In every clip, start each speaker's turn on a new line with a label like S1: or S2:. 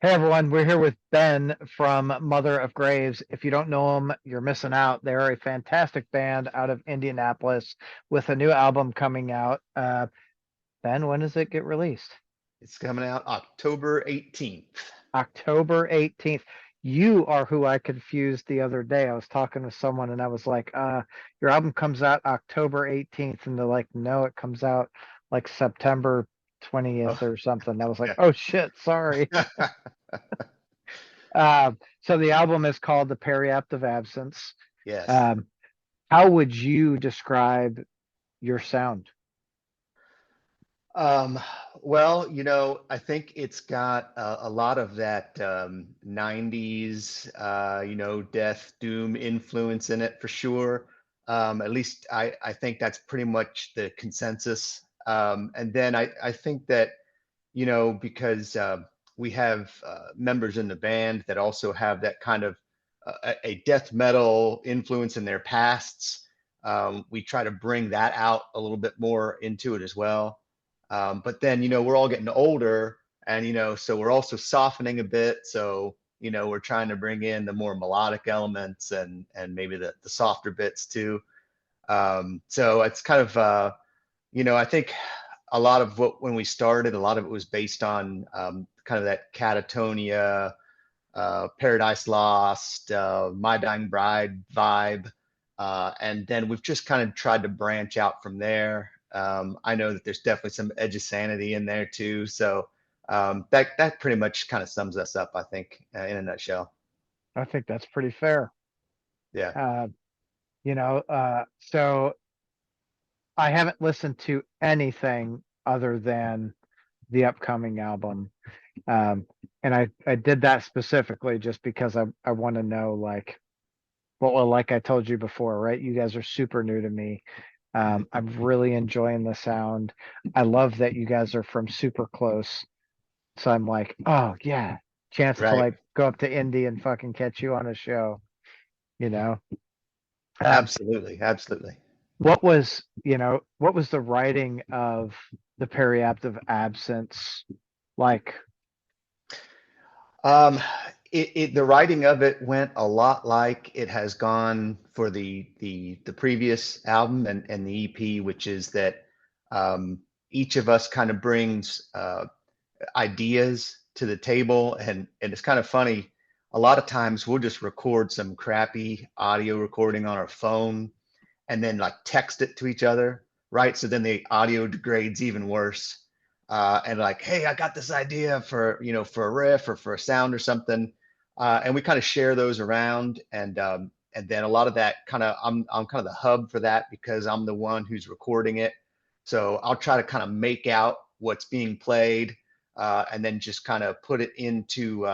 S1: Hey everyone, we're here with Ben from Mother of Graves. If you don't know them, you're missing out. They're a fantastic band out of Indianapolis with a new album coming out. Ben, when does it get released?
S2: It's coming out October 18th.
S1: October 18th. You are who I confused the other day. I was talking with someone and I was like, your album comes out October 18th. And they're like, no, it comes out like September 20th
S2: Oh,
S1: or something. I was like,
S2: yeah.
S1: oh shit, sorry. So the album is called The Periapt of Absence.
S2: Yes.
S1: Um, how would you describe your sound?
S2: Um, well, I think it's got a lot of that 90s, death, doom influence in it for sure. At least I think that's pretty much the consensus. And then I think that, because we have members in the band that also have that kind of a death metal influence in their pasts. We try to bring that out a little bit more into it as well. But then, we're all getting older and, so we're also softening a bit. So, we're trying to bring in the more melodic elements and maybe the softer bits too. So it's kind of, I think a lot of what, when we started, a lot of it was based on kind of that catatonia, Paradise Lost, My Dying Bride vibe. And then we've just kind of tried to branch out from there. I know that there's definitely some edge of sanity in there too. So that pretty much kind of sums us up, I think, in a nutshell.
S1: I think that's pretty fair.
S2: Yeah.
S1: Uh, so I haven't listened to anything other than the upcoming album. Um, and I did that specifically just because I want to know well, like I told you before, right? You guys are super new to me. I'm really enjoying the sound. I love that you guys are from super close. So I'm like, oh yeah, chance to
S2: Right.
S1: like go up to Indy and fucking catch you on a show, you know. Um,
S2: Absolutely. Absolutely.
S1: what was the writing of the Periapt of Absence like?
S2: Um, the writing of it went a lot like it has gone for the previous album and the EP, which is that um, each of us kind of brings ideas to the table, and it's kind of funny. A lot of times we'll just record some crappy audio recording on our phone and then like text it to each other, right? So then the audio degrades even worse. And like, hey, I got this idea for for a riff or for a sound or something, and we kind of share those around, and then a lot of that kind of I'm kind of the hub for that because I'm the one who's recording it. So I'll try to kind of make out what's being played, and then just kind of put it into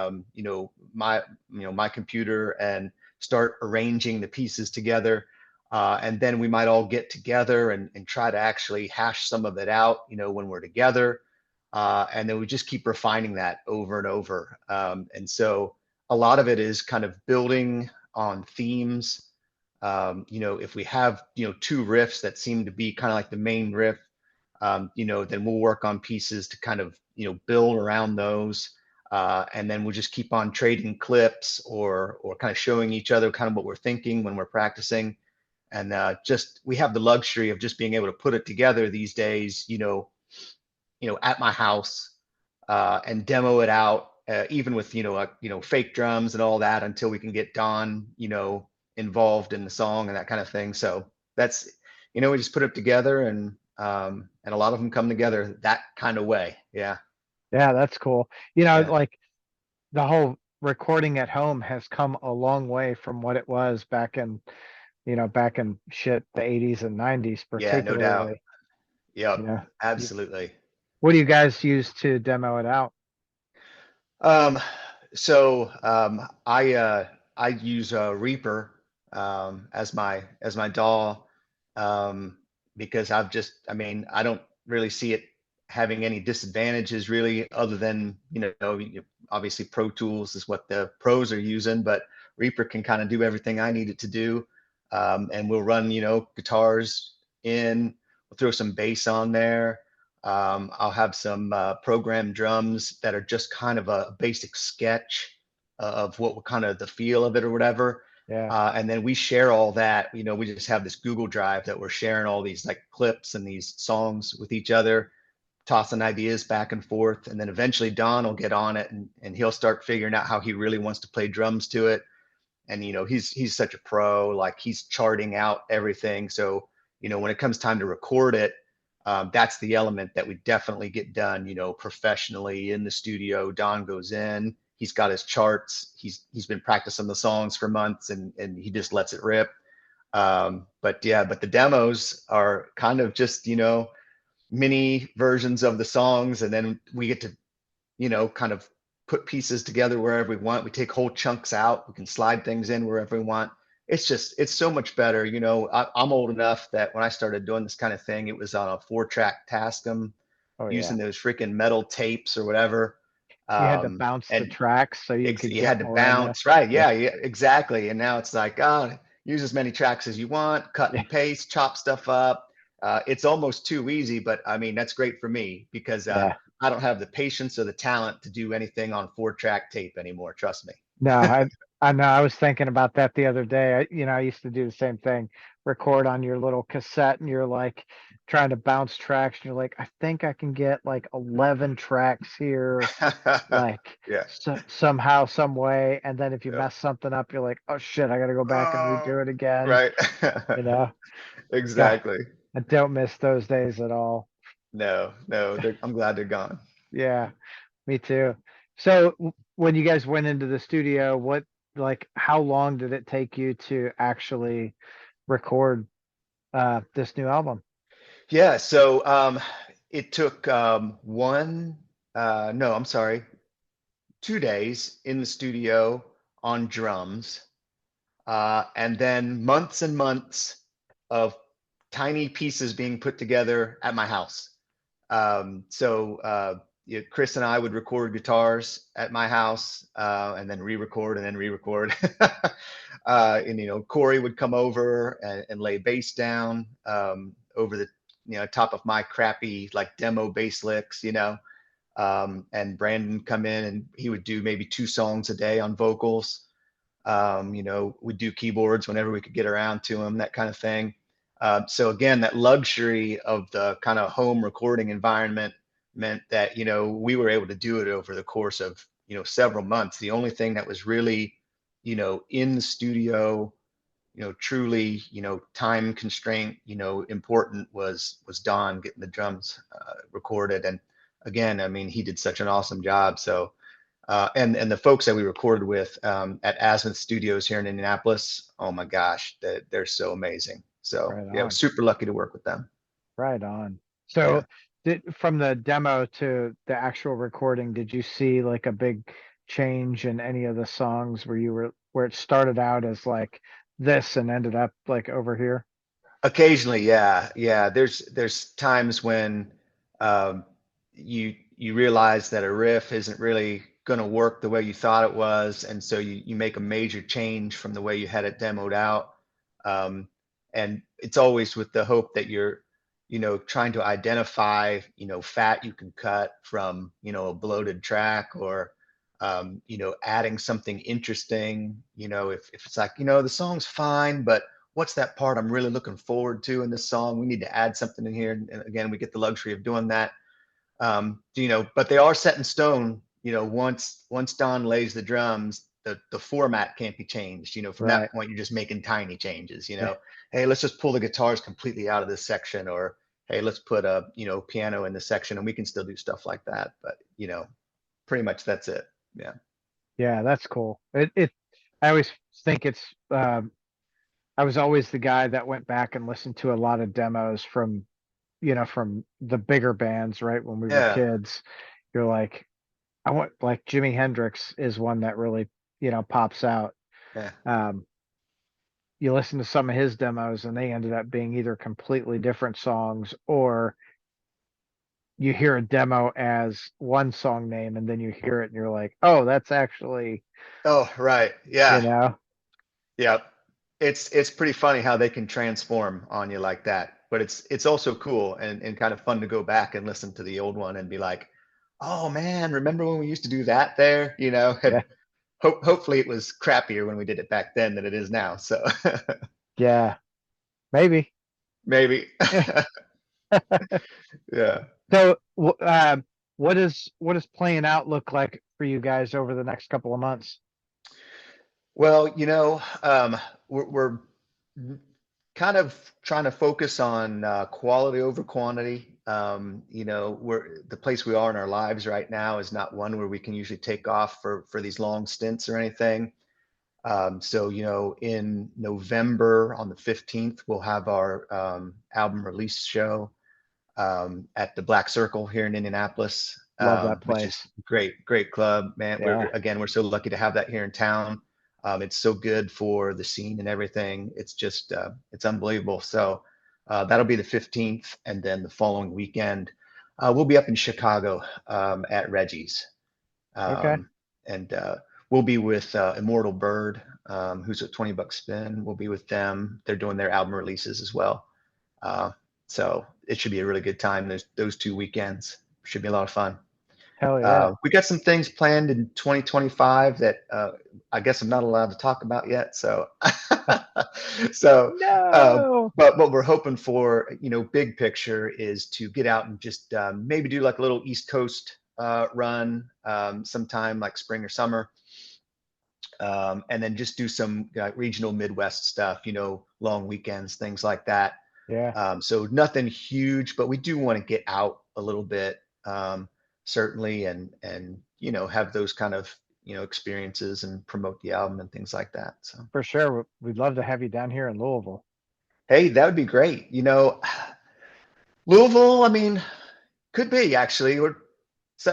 S2: my computer and start arranging the pieces together. And then we might all get together and try to actually hash some of it out, when we're together. And then we just keep refining that over and over. And so a lot of it is kind of building on themes. If we have, two riffs that seem to be kind of like the main riff, then we'll work on pieces to kind of, build around those. And then we'll just keep on trading clips or kind of showing each other kind of what we're thinking when we're practicing. And just we have the luxury of just being able to put it together these days, at my house, and demo it out, even with fake drums and all that until we can get Don involved in the song and that kind of thing. So that's we just put it together, and a lot of them come together that kind of way. Yeah.
S1: Yeah, that's cool.
S2: Yeah.
S1: Like the whole recording at home has come a long way from what it was back in shit the 80s and 90s
S2: Yeah, no doubt.
S1: particularly.
S2: Yep.
S1: You know, You-
S2: Absolutely.
S1: what do you guys use to demo it out?
S2: Um, I use Reaper as my DAW, um, because I mean, I don't really see it having any disadvantages really, other than obviously Pro Tools is what the pros are using, but Reaper can kind of do everything I need it to do, and we'll run guitars in, we'll throw some bass on there. I'll have some programmed drums that are just kind of a basic sketch of what kind of the feel of it or whatever.
S1: Yeah.
S2: And then we share all that. We just have this Google Drive that we're sharing all these like clips and these songs with each other, tossing ideas back and forth. And then eventually Don will get on it and he'll start figuring out how he really wants to play drums to it. And he's such a pro, like he's charting out everything. So when it comes time to record it, that's the element that we definitely get done professionally in the studio. Don goes in, he's got his charts, he's been practicing the songs for months, and he just lets it rip. But the demos are kind of just mini versions of the songs, and then we get to kind of put pieces together wherever we want. We take whole chunks out. We can slide things in wherever we want. It's so much better. I'm old enough that when I started doing this kind of thing, it was on a 4-track Tascam
S1: Oh yeah.
S2: using those freaking metal tapes or whatever.
S1: You had to bounce the
S2: And
S1: tracks so you could
S2: you
S1: get
S2: had to
S1: more in there.
S2: bounce, right?
S1: Yeah.
S2: Yeah, yeah, exactly. And now it's like, use as many tracks as you want, cut
S1: Yeah.
S2: and paste, chop stuff up. It's almost too easy, but I mean, that's great for me because
S1: Yeah.
S2: I don't have the patience or the talent to do anything on 4-track tape anymore. Trust me.
S1: No, I know. I was thinking about that the other day. I used to do the same thing, record on your little cassette, and you're like trying to bounce tracks, and you're like, I think I can get like 11 tracks here, like
S2: Yeah.
S1: somehow, some way. And then if you
S2: Yep.
S1: mess something up, you're like, oh shit, I gotta go back and
S2: Oh,
S1: redo it again.
S2: right.
S1: You know, yeah,
S2: Exactly.
S1: I don't miss those days at all.
S2: No, no, I'm glad they're gone.
S1: Yeah, me too. So when you guys went into the studio, how long did it take you to actually record this new album?
S2: Yeah. So it took no, I'm sorry, 2 days in the studio on drums, and then months and months of tiny pieces being put together at my house. Chris and I would record guitars at my house, and then re-record and then re-record. And Corey would come over and lay bass down over the top of my crappy like demo bass licks, and Brandon come in and he would do maybe 2 songs a day on vocals. We'd do keyboards whenever we could get around to them, that kind of thing. So again, that luxury of the kind of home recording environment meant that, we were able to do it over the course of, several months. The only thing that was really, in the studio, truly, time constraint, important was Don getting the drums recorded. And again, I mean, he did such an awesome job. So, and the folks that we recorded with at Azimuth Studios here in Indianapolis, oh my gosh, they're so amazing. So
S1: Right
S2: yeah, I was
S1: on,
S2: super lucky to work with them.
S1: right on.
S2: Yeah.
S1: So from the demo to the actual recording, did you see like a big change in any of the songs where it started out as like this and ended up like over here?
S2: Occasionally, yeah, yeah. There's times when um, you realize that a riff isn't really going to work the way you thought it was, and so you make a major change from the way you had it demoed out. Um, and it's always with the hope that you're, trying to identify, fat you can cut from, a bloated track, or adding something interesting. If it's like, the song's fine, but what's that part I'm really looking forward to in this song? We need to add something in here. And again, we get the luxury of doing that. But they are set in stone. Once Don lays the drums, the format can't be changed. From
S1: Right.
S2: that point, you're just making tiny changes.
S1: Yeah.
S2: Hey, let's just pull the guitars completely out of this section, or hey, let's put a piano in this section, and we can still do stuff like that. But pretty much that's it. Yeah.
S1: Yeah, that's cool. I always think I was always the guy that went back and listened to a lot of demos from the bigger bands, right? When we were
S2: Yeah.
S1: kids, you're like, I want like Jimi Hendrix is one that really, pops out.
S2: Yeah.
S1: Um, you listen to some of his demos and they ended up being either completely different songs or you hear a demo as one song name and then you hear it and you're like, oh, that's actually,
S2: Oh, right.
S1: you
S2: Yeah.
S1: know,
S2: Yeah. It's pretty funny how they can transform on you like that. but it's also cool and kind of fun to go back and listen to the old one and be like, oh man, remember when we used to do that there? You know,
S1: Yeah.
S2: and hopefully it was crappier when we did it back then than it is now. So
S1: Yeah. Maybe.
S2: maybe. Yeah.
S1: So, what does playing out look like for you guys over the next couple of months?
S2: Well, we're kind of trying to focus on quality over quantity. We're the place we are in our lives right now is not one where we can usually take off for these long stints or anything. So, in November on the 15th, we'll have our album release show at the Black Circle here in Indianapolis,
S1: Love that
S2: which is
S1: place.
S2: great club, man.
S1: Yeah.
S2: We're so lucky to have that here in town. It's so good for the scene and everything. It's just, it's unbelievable. So that'll be the 15th. And then the following weekend, we'll be up in Chicago at Reggie's.
S1: Okay.
S2: And we'll be with Immortal Bird, who's a 20 buck spin. We'll be with them. They're doing their album releases as well. Uh, so it should be a really good time. Those 2 weekends should be a lot of fun.
S1: Hell yeah.
S2: We got some things planned in 2025 that I guess I'm not allowed to talk about yet. So, so,
S1: No.
S2: but what we're hoping for, big picture is to get out and just maybe do like a little East Coast run sometime like spring or summer. And then just do some regional Midwest stuff, long weekends, things like that.
S1: Yeah,
S2: So nothing huge, but we do want to get out a little bit, certainly, and have those kind of experiences and promote the album and things like that. So
S1: for sure. We'd love to have you down here in Louisville.
S2: hey, that would be great. Louisville, I mean, could be actually.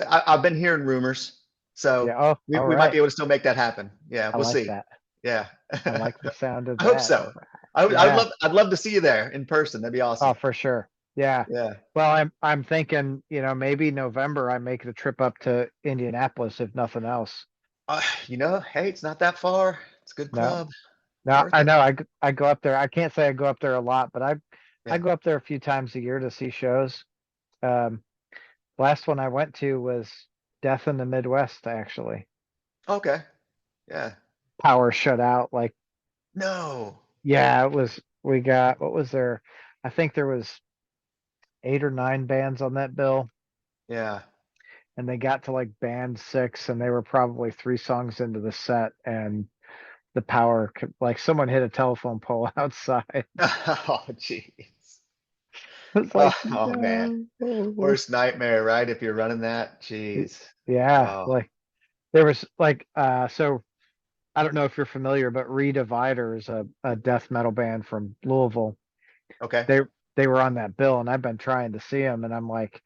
S2: I've been hearing rumors,
S1: Yeah.
S2: so
S1: Oh, all
S2: we might be
S1: right.
S2: able to still make that happen. Yeah,
S1: I
S2: we'll
S1: like
S2: see.
S1: that.
S2: Yeah.
S1: I like the sound of
S2: I hope
S1: that.
S2: so.
S1: All right.
S2: I'd
S1: Yeah.
S2: love to see you there in person. That'd be
S1: Oh,
S2: awesome.
S1: for sure. Yeah.
S2: Yeah.
S1: Well, I'm thinking, maybe November I make the trip up to Indianapolis if nothing else.
S2: Hey, it's not that far. It's a good
S1: No,
S2: club.
S1: no,
S2: Worth
S1: I
S2: it.
S1: know. I go up there. I can't say I go up there a lot, but I
S2: Yeah.
S1: go up there a few times a year to see shows. Um, last one I went to was Death in the Midwest, actually.
S2: Okay. Yeah.
S1: Power shut out. Like,
S2: No.
S1: yeah, it was. We got what was there? I think there was 8 or 9 bands on that bill,
S2: Yeah.
S1: and they got to like band 6, and they were probably 3 songs into the set, and the power like someone hit a telephone pole outside.
S2: Oh, jeez.
S1: It's like,
S2: Oh, man.
S1: no.
S2: Worst nightmare, right? If you're running that. Jeez.
S1: Yeah,
S2: Oh,
S1: like there was like so I don't know if you're familiar, but Redivider is a death metal band from Louisville.
S2: okay.
S1: They they were on that bill, and I've been trying to see them, and I'm like,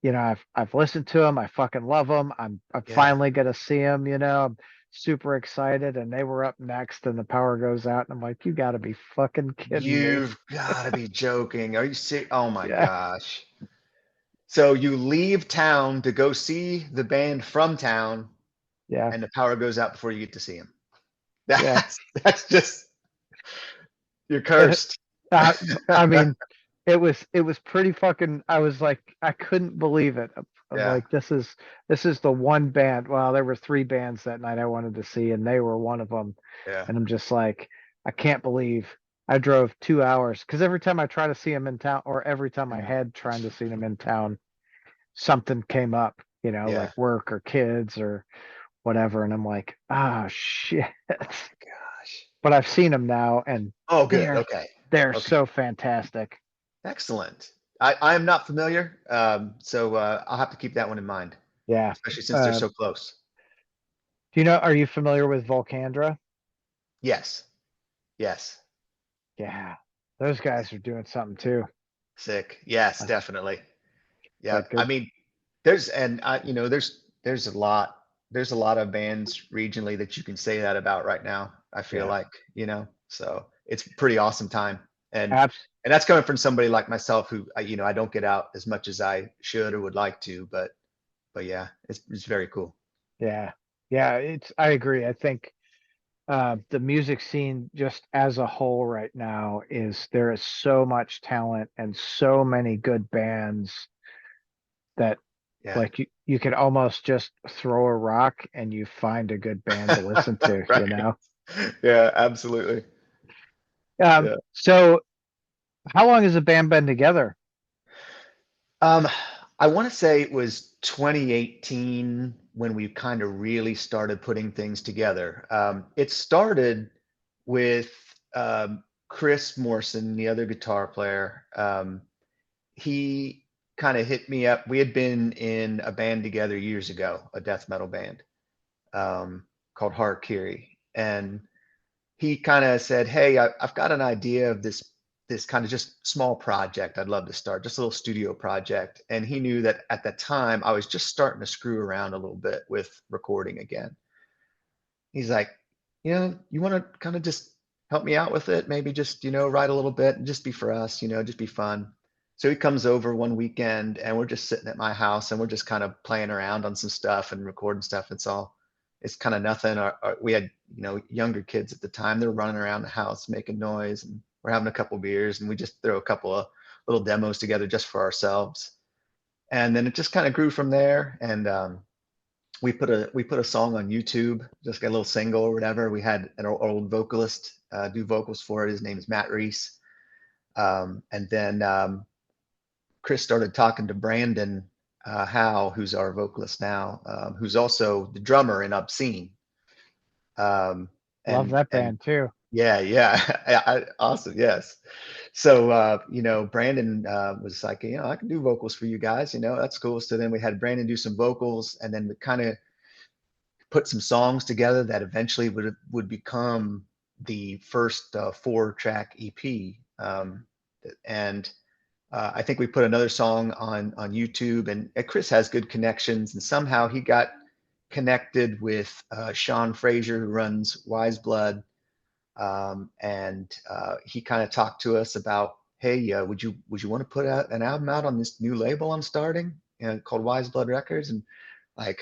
S1: I've listened to them. I fucking love them. I'm
S2: Yeah.
S1: finally gonna see them. I'm super excited, and they were up next, and the power goes out, and I'm like, you gotta be fucking kidding me.
S2: You've got to be joking. Are you serious? Oh my
S1: Yeah,
S2: gosh. So you leave town to go see the band from town,
S1: yeah,
S2: and the power goes out before you get to see him.
S1: yeah.
S2: That's just you're cursed.
S1: Uh, I mean, it was pretty fucking. I was like, I couldn't believe it. I'm
S2: Yeah.
S1: like, this is the one band. Well, there were 3 bands that night I wanted to see, and they were one of them.
S2: Yeah.
S1: And I'm just like, I can't believe I drove 2 hours because every time I try to see them in town, or every time I
S2: Yeah.
S1: had trying to see them in town, something came up,
S2: Yeah.
S1: like work or kids or whatever, and I'm like, ah, shit.
S2: Gosh.
S1: But I've seen them now, and
S2: Oh, good.
S1: they're
S2: Okay.
S1: they're
S2: Okay.
S1: so fantastic.
S2: Excellent. I am not familiar, so I'll have to keep that one in mind,
S1: Yeah.
S2: especially since they're
S1: Uh,
S2: so close.
S1: are you familiar with Volcandra?
S2: Yes. Yes.
S1: Yeah. Those guys are doing something too.
S2: Sick. Yes,
S1: Uh,
S2: definitely. Yeah.
S1: Like
S2: I
S1: good.
S2: mean, there's a lot of bands regionally that you can say that about right now. I feel
S1: Yeah.
S2: like, so it's a pretty awesome time. And
S1: Abs.
S2: and that's coming from somebody like myself who, I don't get out as much as I should or would like to, but yeah, it's very cool.
S1: Yeah. Yeah. I agree. I think The music scene just as a whole right now is there is so much talent and so many good bands that
S2: Yeah.
S1: like you could almost just throw a rock and you find a good band to listen to, you
S2: Right.
S1: know?
S2: Yeah, absolutely. Yeah.
S1: So how long has the band been together?
S2: Um, I want to say it was 2018 when we kind of really started putting things together. It started with Chris Morrison, the other guitar player. He kind of hit me up. We had been in a band together years ago, a death metal band called Harakiri, and he kind of said, "Hey, I've got an idea of this kind of just small project I'd love to start, just a little studio project." And he knew that at the time I was just starting to screw around a little bit with recording again. He's like, you want to kind of just help me out with it? Maybe just, write a little bit and just be for us, just be fun. So he comes over one weekend and we're just sitting at my house and we're just kind of playing around on some stuff and recording stuff. It's kind of nothing. We had, younger kids at the time. They're running around the house making noise and we're having a couple beers and we just throw a couple of little demos together just for ourselves. And then it just kind of grew from there. And we put a song on YouTube, just got a little single or whatever. We had an old vocalist do vocals for it. His name is Matt Reese. And then Chris started talking to Brandon Howe, who's our vocalist now, who's also the drummer in Obscene. Um,
S1: Love
S2: and
S1: that
S2: and
S1: band too.
S2: yeah, yeah, awesome, yes. So Brandon was like, I can do vocals for you guys. That's cool. So then we had Brandon do some vocals, and then we kind of put some songs together that eventually would become the first 4-track EP. And I think we put another song on YouTube, and Chris has good connections, and somehow he got connected with Sean Fraser, who runs Wise Blood, and he kind of talked to us about, hey, would you want to put out an album out on this new label I'm starting, called Wise Blood Records, and like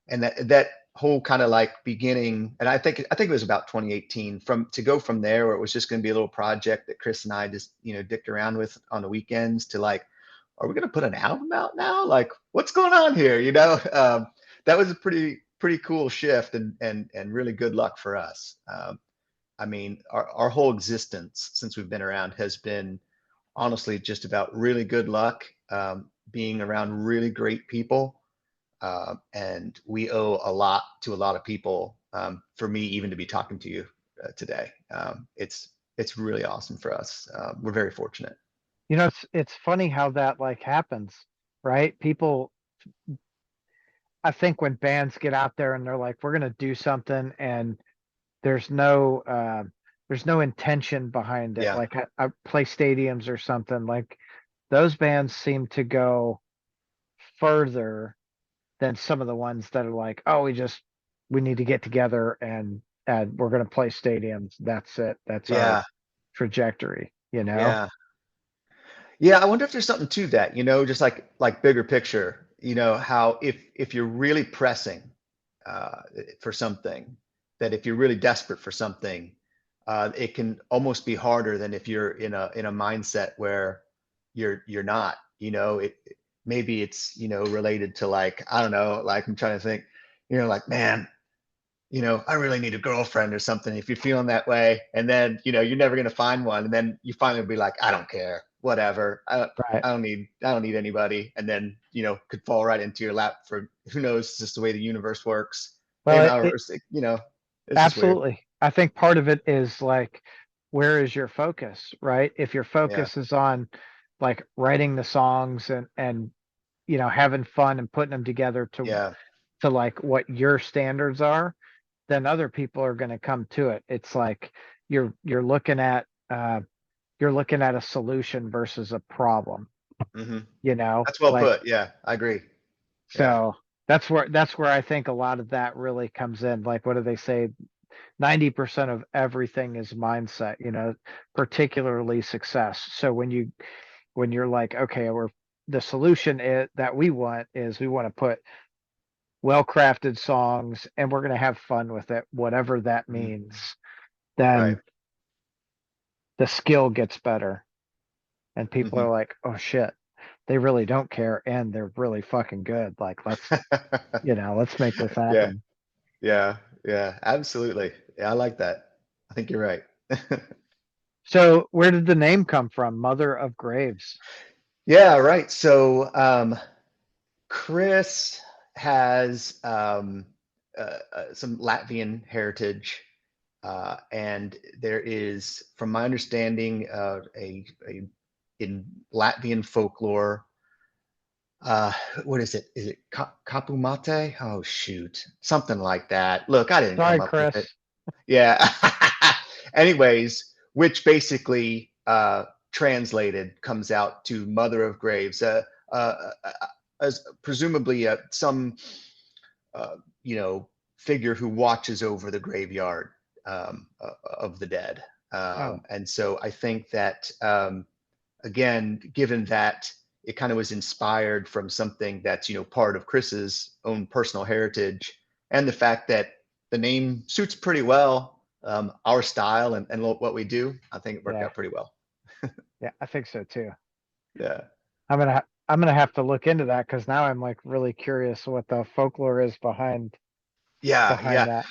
S2: and that whole kind of like beginning, and I think it was about 2018, to go from there where it was just going to be a little project that Chris and I just dicked around with on the weekends, to like, are we going to put an album out now, like what's going on here, that was a pretty cool shift, and really good luck for us. I mean, our whole existence since we've been around has been honestly just about really good luck, being around really great people, and we owe a lot to a lot of people, for me even to be talking to you today. It's really awesome for us. We're very fortunate.
S1: It's funny how that like happens, right? People, I think when bands get out there and they're like, we're gonna do something and there's no there's no intention behind it.
S2: Yeah,
S1: Like I play stadiums or something, like those bands seem to go further than some of the ones that are like, oh, we need to get together and we're gonna play stadiums. That's it. That's our
S2: yeah,
S1: trajectory, you know?
S2: yeah, yeah. I wonder if there's something to that, just like bigger picture, how if you're really pressing uh, for something, that if you're really desperate for something, it can almost be harder than if you're in a mindset where you're not. Maybe it's related to, like, I don't know, like I'm trying to think, like, man, I really need a girlfriend or something. If you're feeling that way, and then you're never gonna find one, and then you finally be like, I don't care, whatever.
S1: Right.
S2: I don't need anybody, and then could fall right into your lap for who knows. It's just the way the universe works.
S1: Well,
S2: Maybe
S1: it
S2: it's just weird.
S1: absolutely. I think part of it is like, where is your focus, right? If your
S2: Yeah,
S1: focus is on like writing the songs and having fun and putting them together
S2: yeah,
S1: to like what your standards are, then other people are going to come to it. It's like you're you're looking at uh you're looking at a solution versus a problem,
S2: hmm
S1: you know?
S2: that's well
S1: Like
S2: put. Yeah, I agree. Yeah,
S1: so that's where I think a lot of that really comes in. Like what do they say? 90% of everything is mindset, particularly success. So when you're like, okay, the solution is that we want to put well-crafted songs, and we're gonna have fun with it, whatever that
S2: Mhm.
S1: means,
S2: Right.
S1: then the skill gets better. And people are
S2: Mhm.
S1: like, oh shit, they really don't care and they're really fucking good. Like, let's make this
S2: Yeah,
S1: happen.
S2: yeah, yeah, absolutely. Yeah, I like that. I think you're right.
S1: So where did the name come from? Mother of Graves.
S2: Yeah, right. So, Chris has some Latvian heritage, and there is, from my understanding, a in Latvian folklore. What is it? Is it kapumate? Oh shoot, something like that. Look, I didn't come
S1: Sorry,
S2: up with it.
S1: Chris.
S2: Yeah. Anyways, which basically translated comes out to Mother of Graves, as presumably some uh, figure who watches over the graveyard of the dead.
S1: Oh,
S2: And so I think that again, given that it kind of was inspired from something that's part of Chris's own personal heritage, and the fact that the name suits pretty well our style and what we do, I think it worked
S1: yeah.
S2: out pretty well.
S1: Yeah, I think so too.
S2: Yeah,
S1: I'm gonna have to look into that because now I'm like really curious what the folklore is
S2: yeah,
S1: behind
S2: yeah.
S1: that.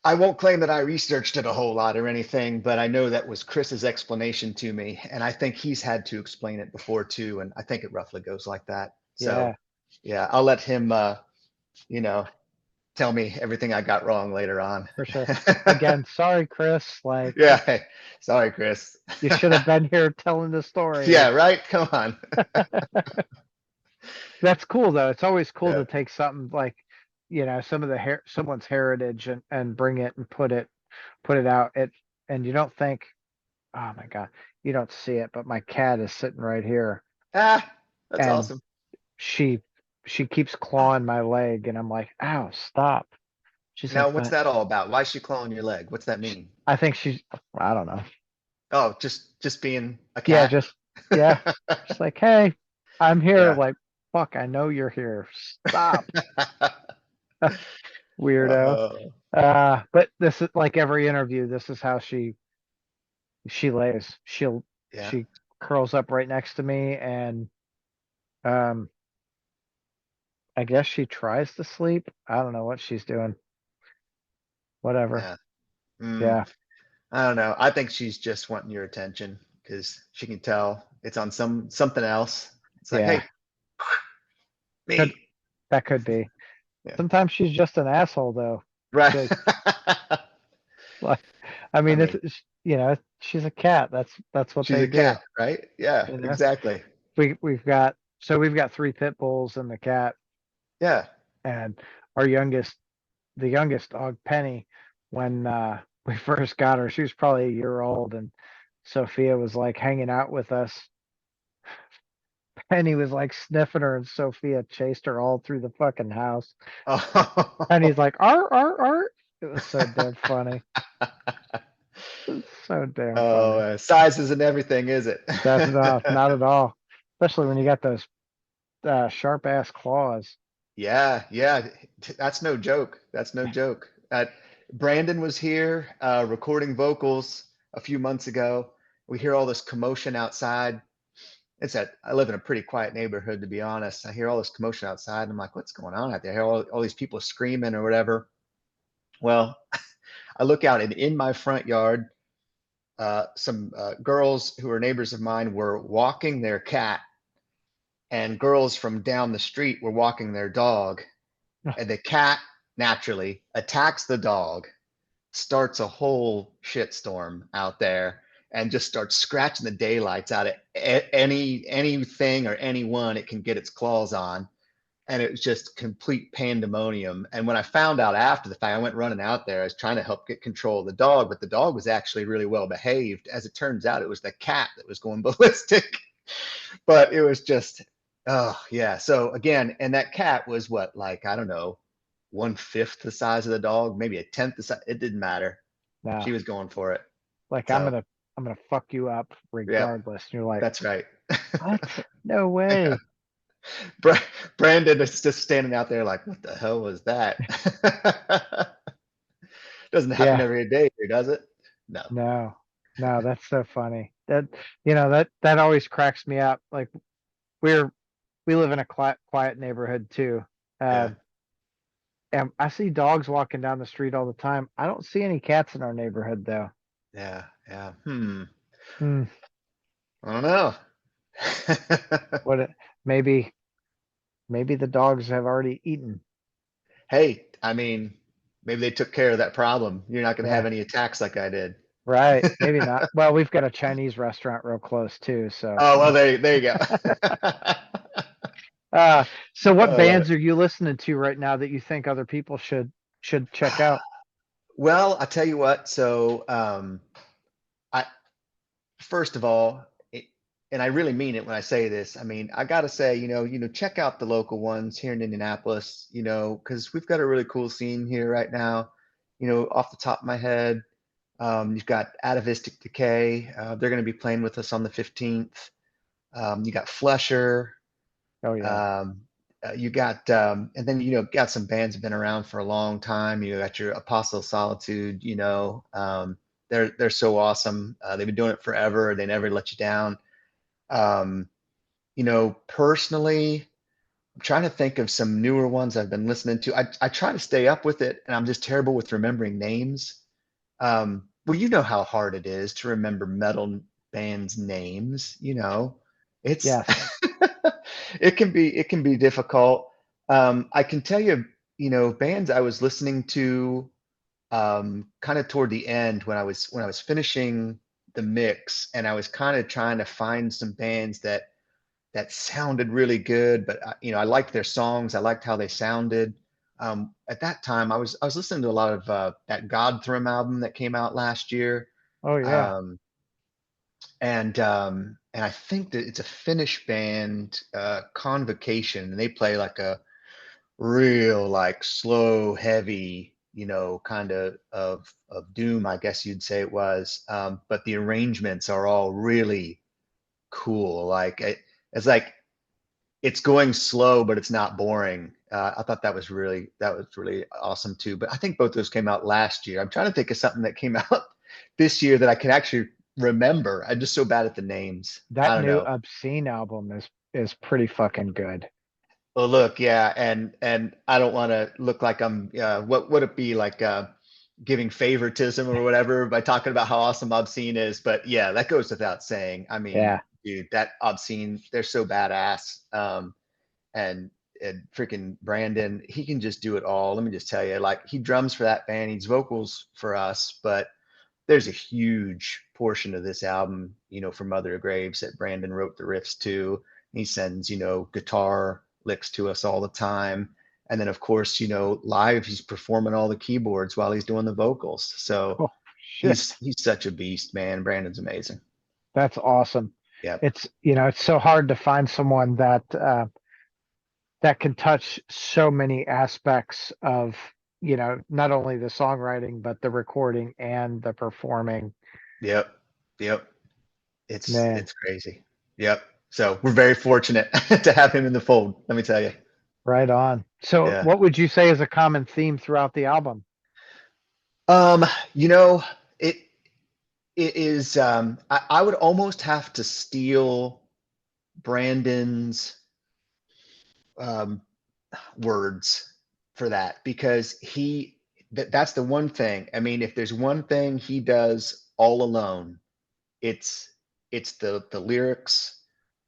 S2: I won't claim that I researched it a whole lot or anything, but I know that was Chris's explanation to me, and I think he's had to explain it before too, and I think it roughly goes like that. So,
S1: Yeah,
S2: yeah, I'll let him, you know, tell me everything I got wrong later on.
S1: for sure. Again, sorry, Chris. Like
S2: Yeah, hey, sorry, Chris.
S1: you should have been here telling the
S2: Yeah,
S1: story.
S2: right. Come on.
S1: That's cool though. It's always cool
S2: Yeah,
S1: to take something like, some of someone's heritage and bring it and put it out. And you don't think, oh my God, you don't see it, but my cat is sitting right here
S2: that's
S1: and
S2: awesome.
S1: she she keeps clawing my leg and I'm like, ow, stop. She's like,
S2: Now, what's
S1: but
S2: that all about? Why is she clawing your leg? What's that mean?
S1: I think I don't know.
S2: Oh, just being a
S1: Yeah,
S2: cat.
S1: just yeah. Just like, hey, I'm here.
S2: Yeah.
S1: Like, fuck, I know you're here. Stop. Weirdo.
S2: Oh,
S1: But this is like every interview, this is how she lays.
S2: yeah.
S1: She curls up right next to me and um I guess she tries to sleep. I don't know what she's doing. Whatever.
S2: Yeah. Mm,
S1: Yeah.
S2: I don't know. I think she's just wanting your attention because she can tell it's on something else. It's like,
S1: Yeah.
S2: hey,
S1: Could
S2: me.
S1: that could be.
S2: Yeah.
S1: Sometimes she's just an asshole though.
S2: Right.
S1: Like, like I
S2: I
S1: mean
S2: mean,
S1: she's a cat. That's what
S2: she's
S1: they
S2: a
S1: do.
S2: cat, right? Yeah,
S1: You know?
S2: exactly.
S1: We've got three pit bulls and the cat
S2: Yeah.
S1: and our the youngest dog, Penny, when we first got her, she was probably a year old, and Sophia was like hanging out with us. Penny was like sniffing her, and Sophia chased her all through the fucking house. Penny's
S2: Oh.
S1: like, "Art." It was so damn funny. It's so damn
S2: Oh,
S1: funny.
S2: sizes and everything, is it?
S1: That's not at all. Especially when you got those sharp ass claws.
S2: Yeah, yeah, that's no joke. That's no joke. Brandon was here recording vocals a few months ago. We hear all this commotion outside. I live in a pretty quiet neighborhood, to be honest. I hear all this commotion outside, and I'm like, what's going on out there? I hear all these people screaming or whatever. Well, I look out, and in my front yard, some girls who are neighbors of mine were walking their cat, and girls from down the street were walking their dog. And the cat naturally attacks the dog, starts a whole shitstorm out there, and just starts scratching the daylights out of anything or anyone it can get its claws on. And it was just complete pandemonium. And when I found out after the fact, I went running out there. I was trying to help get control of the dog, but the dog was actually really well behaved. As it turns out, it was the cat that was going ballistic. But it was just, oh yeah. So again, and that cat was what, like, I don't know, 1/5 the size of the dog, maybe a tenth the size. It didn't matter.
S1: No,
S2: She was going for it.
S1: like
S2: So
S1: I'm gonna fuck you up
S2: yeah,
S1: regardless. And you're like,
S2: that's right.
S1: what? No
S2: Yeah.
S1: way.
S2: Bra- Brandon is just standing out there like, what the hell was that? Doesn't happen
S1: Yeah,
S2: every day here, does it? No.
S1: no, no, that's so funny. That, that always cracks me up. Like we're we live in a quiet neighborhood too.
S2: Yeah.
S1: Um, and I see dogs walking down the street all the time. I don't see any cats in our neighborhood though.
S2: Yeah. Yeah.
S1: Hmm,
S2: I don't know.
S1: what maybe maybe the dogs have already eaten.
S2: Hey, I mean, maybe they took care of that problem. You're not going to have
S1: Yeah,
S2: any attacks like I did.
S1: right. Maybe not. Well, we've got a Chinese restaurant real close too, so
S2: Oh, well, there you go.
S1: so what
S2: Uh,
S1: bands are you listening to right now that you think other people should check out?
S2: well, I tell you what. So, I first of all, and I really mean it when I say this. I mean, I gotta say, check out the local ones here in Indianapolis. Because we've got a really cool scene here right now. Off the top of my head, you've got Atavistic Decay. They're going to be playing with us on the 15th. You got Flesher.
S1: Oh yeah.
S2: Um, you got, and then got some bands have been around for a long time. You got your Apostle of Solitude. They're so awesome. They've been doing it forever. They never let you down. Um, Personally, I'm trying to think of some newer ones I've been listening to. I try to stay up with it, and I'm just terrible with remembering names. Well, you know how hard it is to remember metal bands' names. It's
S1: Yes.
S2: it can be difficult. I can tell you, bands I was listening to kind of toward the end when I was finishing the mix, and I was kind of trying to find some bands that sounded really good, but I liked their songs. I liked how they sounded. At that time, I was listening to a lot of that Godthram album that came out last year,
S1: Oh yeah.
S2: um, and I think that it's a Finnish band, Convocation, and they play like a real like slow, heavy, kind of doom, I guess you'd say it was. But the arrangements are all really cool. It's like it's going slow, but it's not boring. I thought that was really awesome too. But I think both those came out last year. I'm trying to think of something that came out this year that I can actually remember. I'm just so bad at the names. I
S1: That
S2: don't
S1: new
S2: know.
S1: Obscene album is pretty fucking good.
S2: Well, look, yeah, and I don't want to look like I'm. What would it be like? Giving favoritism or whatever by talking about how awesome Obscene is. But yeah, that goes without saying. I mean,
S1: Yeah.
S2: dude, that Obscene, they're so badass. And freaking Brandon, he can just do it all. Let me just tell you, like he drums for that band, he's vocals for us, but there's a huge portion of this album, from Mother of Graves that Brandon wrote the riffs to. He sends, guitar licks to us all the time. And then of course, live he's performing all the keyboards while he's doing the vocals. So
S1: Oh
S2: he's
S1: shit.
S2: he's such a beast, man. Brandon's amazing.
S1: That's awesome.
S2: Yep.
S1: It's so hard to find someone that can touch so many aspects of, not only the songwriting, but the recording and the performing.
S2: Yep. Yep. It's
S1: Man,
S2: it's crazy. Yep. So we're very fortunate to have him in the fold, let me tell you.
S1: right on. So
S2: Yeah.
S1: what would you say is a common theme throughout the album?
S2: Um, you know, it it is I would almost have to steal Brandon's um words for that because that's the one thing. I mean, if there's one thing he does all alone, it's it's the lyrics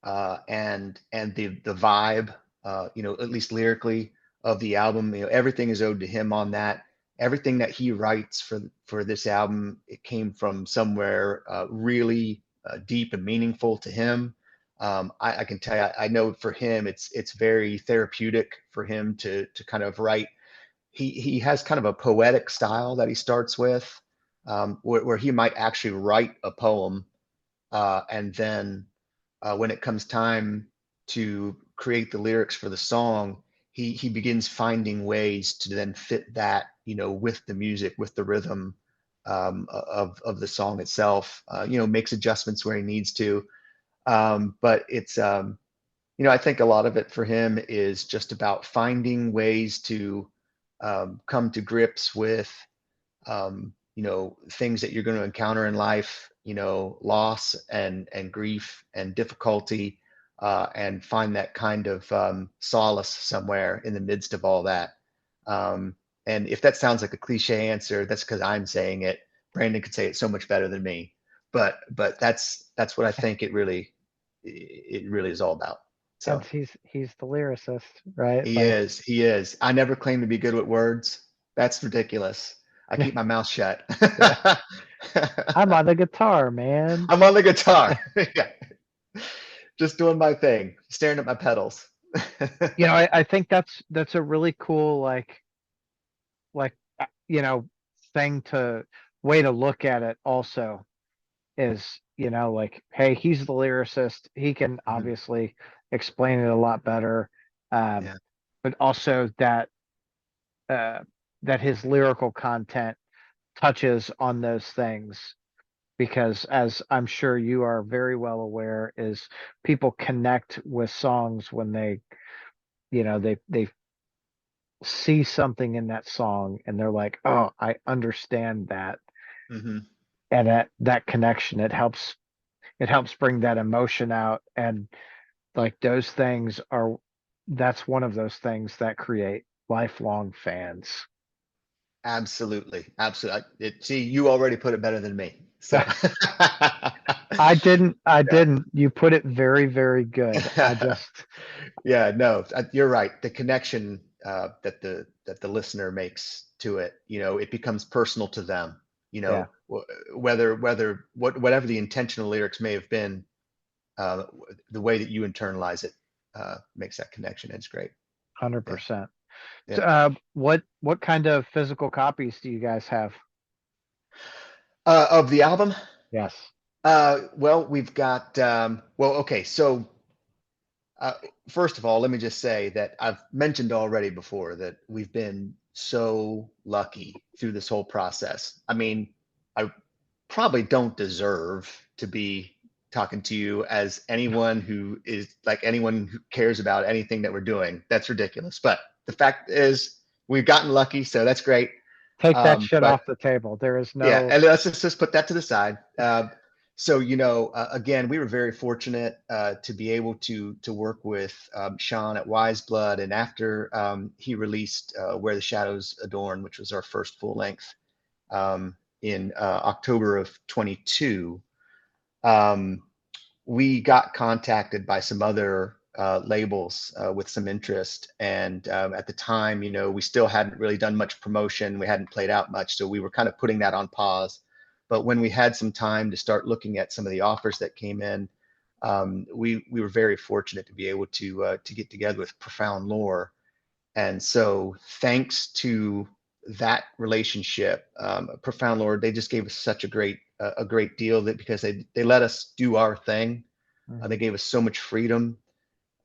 S2: and the vibe, at least lyrically of the album. Everything is owed to him on that. Everything that he writes for this album, it came from somewhere really deep and meaningful to him. I can tell you, I know for him, it's very therapeutic for him to kind of write. He has kind of a poetic style that he starts with, where he might actually write a poem, and then when it comes time to create the lyrics for the song, he begins finding ways to then fit that, with the music, with the rhythm of the song itself. Makes adjustments where he needs to. But I think a lot of it for him is just about finding ways to come to grips with, things that you're going to encounter in life, loss and grief and difficulty, and find that kind of solace somewhere in the midst of all that. Um, and if that sounds like a cliche answer, that's because I'm saying it. Brandon could say it so much better than me, but that's what I think it really is all about.
S1: And
S2: So
S1: he's the lyricist, right?
S2: he
S1: Like,
S2: is, he is. I never claimed to be good with words. That's ridiculous. I keep my mouth shut.
S1: yeah, I'm on the guitar, man.
S2: I'm on the guitar. Yeah. Just doing my thing, staring at my pedals.
S1: I think that's a really cool like thing to way to look at it also is, like, hey, he's the lyricist. He can
S2: Mhm.
S1: obviously explain it a lot better. Um,
S2: Yeah.
S1: but also uh that his lyrical content touches on those things because as I'm sure you are very well aware, is people connect with songs when they see something in that song and they're like, oh, I understand that.
S2: Hmm.
S1: And that connection, it helps bring that emotion out. And like those things are that's one of those things that create lifelong fans.
S2: Absolutely. Absolutely. See, you already put it better than me. So,
S1: I didn't. You put it very, very good. I
S2: yeah.
S1: just,
S2: Yeah, no, you're right. The connection that the listener makes to it, it becomes personal to them.
S1: yeah,
S2: Whatever the intentional lyrics may have been, the way that you internalize it makes that connection. It's great. Yeah,
S1: 100%.
S2: yeah.
S1: So, what kind of physical copies do you guys have?
S2: Of the album,
S1: Yes.
S2: well, we've got well, okay, so Uh, first of all, let me just say that I've mentioned already before that we've been so lucky through this whole process. I mean, I probably don't deserve to be talking to you as anyone who is like anyone who cares about anything that we're doing. That's ridiculous. But the fact is, we've gotten lucky, so that's great.
S1: Take that shit
S2: But
S1: off the table. There is
S2: yeah,
S1: no,
S2: and let's just put that to the side. So again, we were very fortunate to be able to work with Sean at Wise Blood, and after he released Where the Shadows Adorn, which was our first full length in October of 22, um, we got contacted by some other labels with some interest. And at the time, we still hadn't really done much promotion. We hadn't played out much. So we were kind of putting that on pause. But when we had some time to start looking at some of the offers that came in, we were very fortunate to be able to get together with Profound Lore. And so thanks to that relationship, Profound Lore, they just gave us such a great deal that because they let us do our thing. They
S1: Mhm.
S2: gave us so much freedom,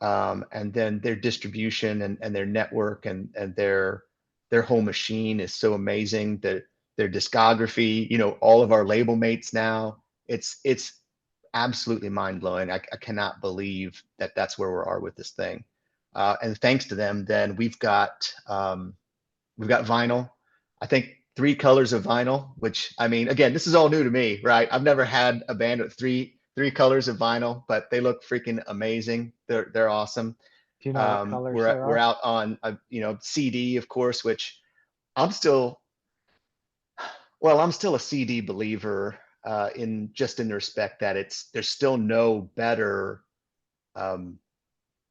S2: and then their distribution and their network and their whole machine is so amazing. Their discography, all of our label mates now, it's absolutely mind blowing. I cannot believe that that's where we are with this thing. And thanks to them, then we've got vinyl. I think three colors of vinyl, which I mean, again, this is all new to me, right? I've never had a band with three colors of vinyl, but they look freaking amazing. They're awesome.
S1: Do you know what colors
S2: We're
S1: there
S2: we're
S1: are?
S2: out on a CD, of course, which I'm still I'm still a CD believer in the respect that there's still no better um,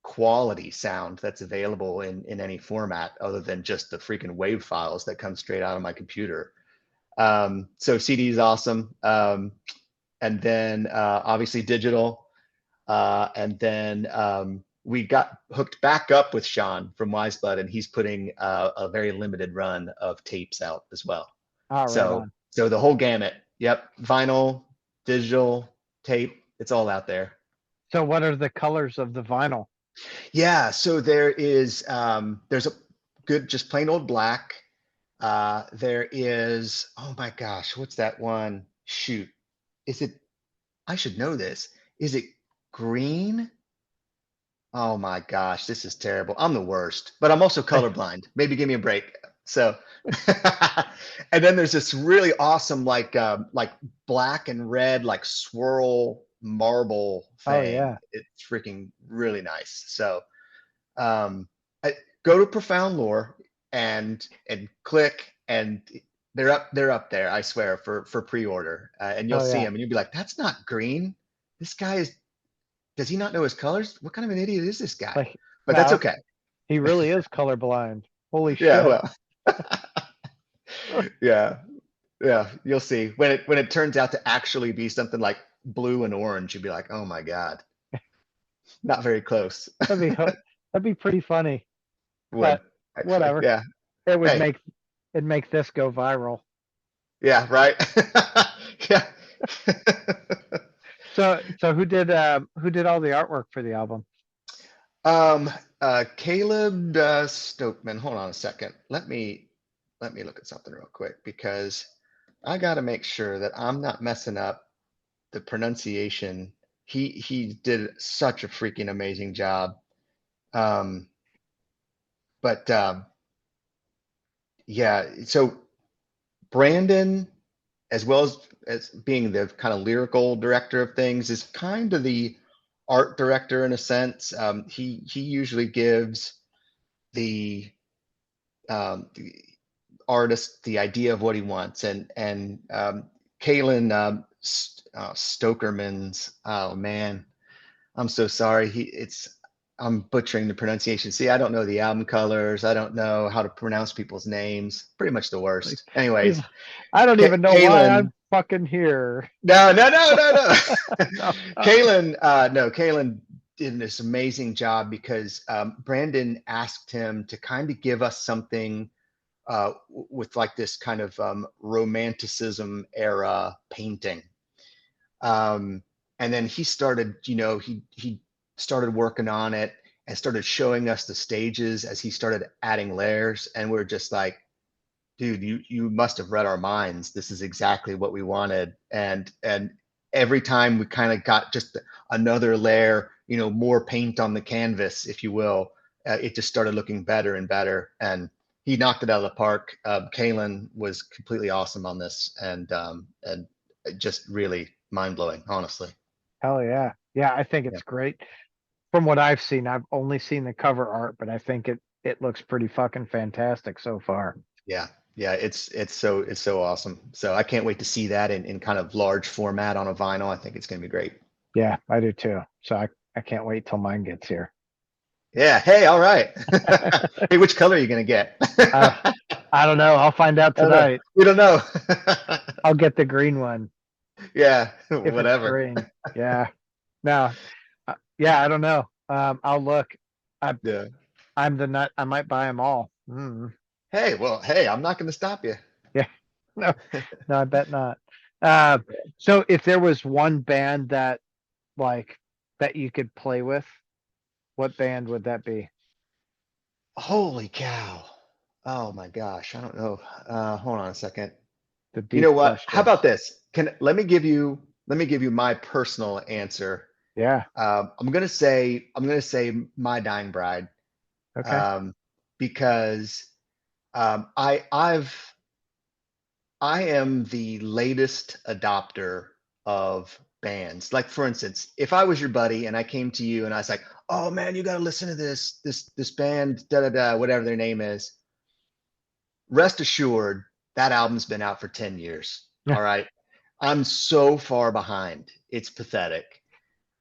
S2: quality sound that's available in any format other than just the freaking wave files that come straight out of my computer. So CD is awesome. And then obviously digital. And then we got hooked back up with Sean from Wiseblood, and he's putting a very limited run of tapes out as well.
S1: Oh, right
S2: So
S1: on.
S2: so the whole gamut. Yep, vinyl, digital, tape, it's all out there.
S1: So what are the colors of the vinyl?
S2: Yeah, so there's a good just plain old black. There is, oh my gosh, what's that one? Shoot. Is it, I should know this. Is it green? Oh my gosh, this is terrible. I'm the worst, but I'm also colorblind. Maybe give me a break. So, and then there's this really awesome, like black and red, like swirl marble
S1: Oh
S2: thing.
S1: yeah.
S2: It's freaking really nice. So, um, go to Profound Lore and click, and they're up there. I swear for pre-order, and you'll
S1: Oh
S2: see
S1: yeah.
S2: them, and you'll be like, that's not green. This guy is. Does he not know his colors? What kind of an idiot is this guy?
S1: Like
S2: But that's
S1: now
S2: okay.
S1: he really is colorblind. Holy
S2: Yeah,
S1: shit.
S2: well, yeah, yeah. You'll see when it turns out to actually be something like blue and orange, you'll be like, oh my God, not very close.
S1: That'd be pretty funny.
S2: Would
S1: But
S2: actually,
S1: whatever.
S2: yeah.
S1: It would
S2: Hey,
S1: make it'd make this go viral.
S2: yeah, right. Yeah.
S1: So who did all the artwork for the album?
S2: Um, Caleb Stokeman. Hold on a second. Let me look at something real quick because I got to make sure that I'm not messing up the pronunciation. He did such a freaking amazing job. Um, but yeah, so Brandon, as well as being the kind of lyrical director of things, is kind of the art director in a sense. He usually gives the the artist the idea of what he wants, and Kalen Stokerman's. Oh man, I'm so sorry. I'm butchering the pronunciation. See, I don't know the album colors. I don't know how to pronounce people's names. Pretty much the
S1: Like
S2: worst.
S1: he's
S2: Anyways,
S1: I don't even know why
S2: Kalen.
S1: I'm fucking here.
S2: No, no, no, no, no.
S1: No, no.
S2: Kalen, no, Kalen did this amazing job because Brandon asked him to kind of give us something with like this kind of romanticism era painting. Um, and then he started, he started working on it and started showing us the stages as he started adding layers, and we're just like, dude, you must have read our minds. This is exactly what we wanted. And every time we kind of got just another layer, more paint on the canvas, if you will, it just started looking better and better. And he knocked it out of the park. Kalen was completely awesome on this, and just really mind blowing, honestly.
S1: Hell yeah. Yeah, I think
S2: Yeah,
S1: it's great. From what I've seen, I've only seen the cover art, but I think it looks pretty fucking fantastic so far.
S2: yeah, yeah. It's so awesome. So I can't wait to see that in kind of large format on a vinyl. I think it's going to be great.
S1: Yeah, I do too. So I can't wait till mine gets here.
S2: Yeah. Hey, all right. Hey, which color are you gonna get?
S1: Uh,
S2: I
S1: I don't know. I'll find out
S2: don't know.
S1: tonight.
S2: We don't know.
S1: I'll get the green one
S2: Yeah,
S1: if it's
S2: whatever.
S1: green. Yeah. No. Yeah, I don't know. I'll look. I
S2: Yeah.
S1: I'm the nut. I might buy them all. Mm.
S2: Hey, well, hey, I'm not gonna stop you.
S1: Yeah. No, no, I bet not. Uh, so if there was one band like that you could play with, what band would that be?
S2: Holy cow. Oh my gosh. I don't know. Hold on a second.
S1: The
S2: You know
S1: deep
S2: what? How
S1: question.
S2: about this? Let me give you my personal answer.
S1: Yeah.
S2: I'm gonna say My Dying Bride.
S1: Okay.
S2: Um, because I am the latest adopter of bands. Like for instance, if I was your buddy and I came to you and I was like, "Oh man, you got to listen to this band, da da da, whatever their name is." Rest assured, that album's been out for 10 years. All right. I'm so far behind. It's pathetic.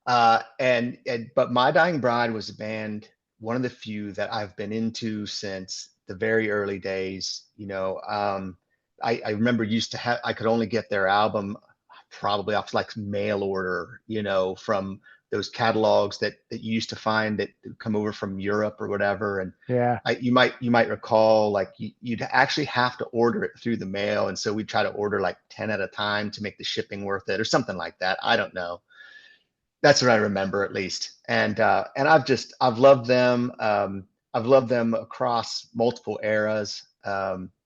S2: And but My Dying Bride was a band, one of the few that I've been into since the very early days. I remember used to have I could only get their album probably off like mail order, from those catalogs that you used to find that come over from Europe or whatever. And
S1: Yeah.
S2: you might recall like you'd actually have to order it through the mail, and so we try to order like 10 at a time to make the shipping worth it or something like that. I don't know. That's what I remember at least. And I've loved them. I've loved them across multiple eras.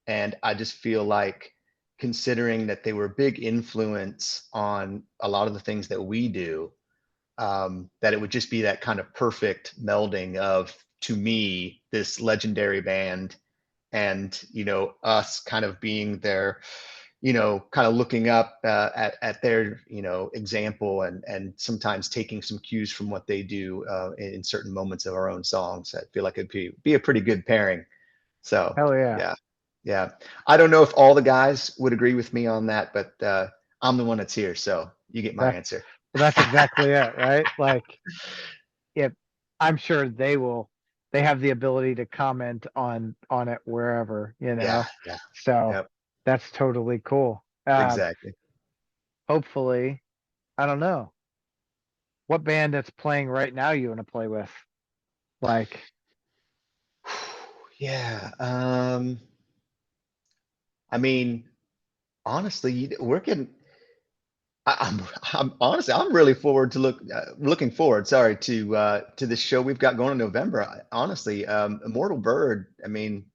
S2: And I just feel like considering that they were a big influence on a lot of the things that we do, that it would just be that kind of perfect melding of, to me, this legendary band and, us kind of being their, kind of looking up at their, example and sometimes taking some cues from what they do in certain moments of our own songs. I feel like it'd be a pretty good pairing. So
S1: Hell yeah.
S2: yeah, yeah. I don't know if all the guys would agree with me on that, but I'm the one that's here, so you get my
S1: That,
S2: answer.
S1: well, that's exactly it, right? Like, if I'm sure they have the ability to comment on it wherever,
S2: Yeah, yeah,
S1: So
S2: yep,
S1: that's totally cool.
S2: exactly.
S1: Hopefully, I don't know what band that's playing right now you want to play with. Like,
S2: Yeah. I mean, honestly, we're getting. I'm honestly, I'm really looking forward. Sorry to the show we've got going in November. Honestly, Immortal Bird. I mean,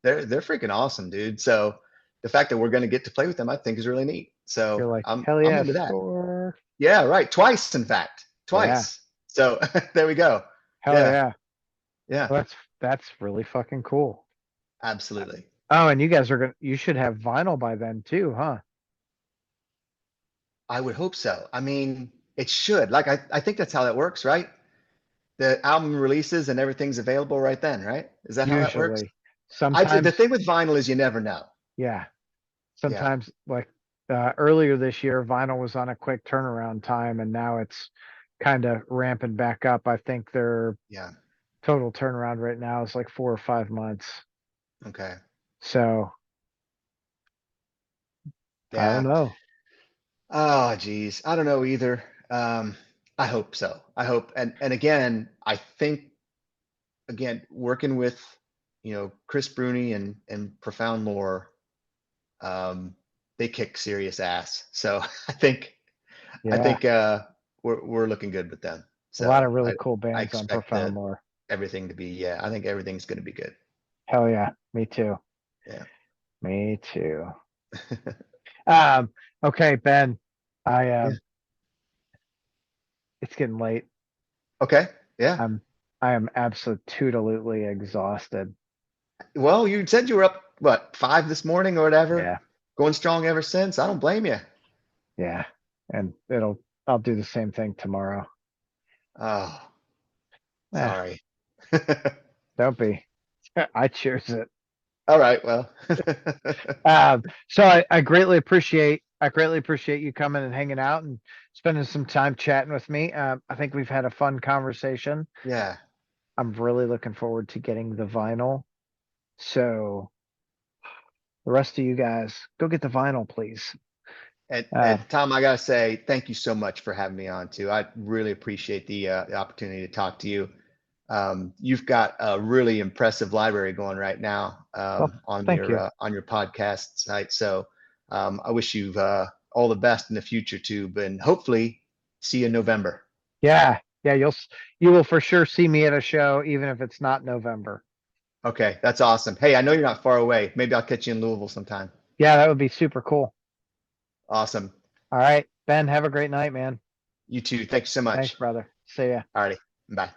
S2: they're freaking awesome, dude. So the fact that we're going to get to play with them, I think, is really neat.
S1: you're
S2: So
S1: like,
S2: I'm
S1: hell
S2: I'm
S1: yeah,
S2: into that.
S1: sure.
S2: Yeah, right. Twice, in fact,
S1: Yeah,
S2: twice. So there we go.
S1: hell
S2: Yeah,
S1: yeah.
S2: yeah,
S1: Well, that's really fucking cool.
S2: absolutely.
S1: Oh, and you should have vinyl by then too, huh?
S2: I would hope so. I mean, it should. Like, I think that's how that works, right? The album releases and everything's available right then, right? Is that how that works?
S1: Usually.
S2: The
S1: Sometimes,
S2: thing with vinyl is you never know.
S1: yeah.
S2: Yeah,
S1: Sometimes like earlier this year, vinyl was on a quick turnaround time and now it's kind of ramping back up. I think their
S2: yeah,
S1: total turnaround right now is like 4 or 5 months.
S2: okay,
S1: So I don't
S2: yeah.
S1: know.
S2: Oh, geez, I don't know either. I hope so. I hope, and again, I think working with Chris Bruni and Profound Lore, um, they kick serious ass. So I
S1: Yeah.
S2: think we're looking good with them.
S1: A lot
S2: So
S1: of really
S2: I
S1: cool
S2: I
S1: bands on
S2: expect
S1: Profound Lore.
S2: everything to be, yeah. I think everything's going to be good.
S1: Hell yeah. Me too.
S2: Yeah.
S1: Me too. Um, okay, Ben. I
S2: Yeah.
S1: It's getting late.
S2: Okay. Yeah.
S1: I'm I am absolutely exhausted.
S2: Well, you said you were up, what, 5 this morning or whatever,
S1: Yeah.
S2: going strong ever since. I don't blame you.
S1: Yeah. And I'll do the same thing tomorrow.
S2: Oh,
S1: Eh,
S2: sorry.
S1: don't be. I choose it.
S2: All right. Well,
S1: So I greatly appreciate you coming and hanging out and spending some time chatting with me. I think we've had a fun conversation.
S2: yeah.
S1: I'm really looking forward to getting the vinyl. So the rest of you guys, go get the vinyl, please. Uh,
S2: And Tom, I gotta say, thank you so much for having me on too. I really appreciate the opportunity to talk to you. You've got a really impressive library going right now
S1: well, thank you.
S2: on your podcast site. So I wish you all the best in the future too, and hopefully see you in November.
S1: Yeah, yeah, you will for sure see me at a show, even if it's not November.
S2: Okay, that's awesome. Hey, I know you're not far away. Maybe I'll catch you in Louisville sometime.
S1: Yeah, that would be super cool.
S2: Awesome.
S1: All right, Ben, have a great night, man.
S2: You too. Thank you so
S1: Thanks,
S2: much.
S1: brother. See ya.
S2: Alrighty. Bye.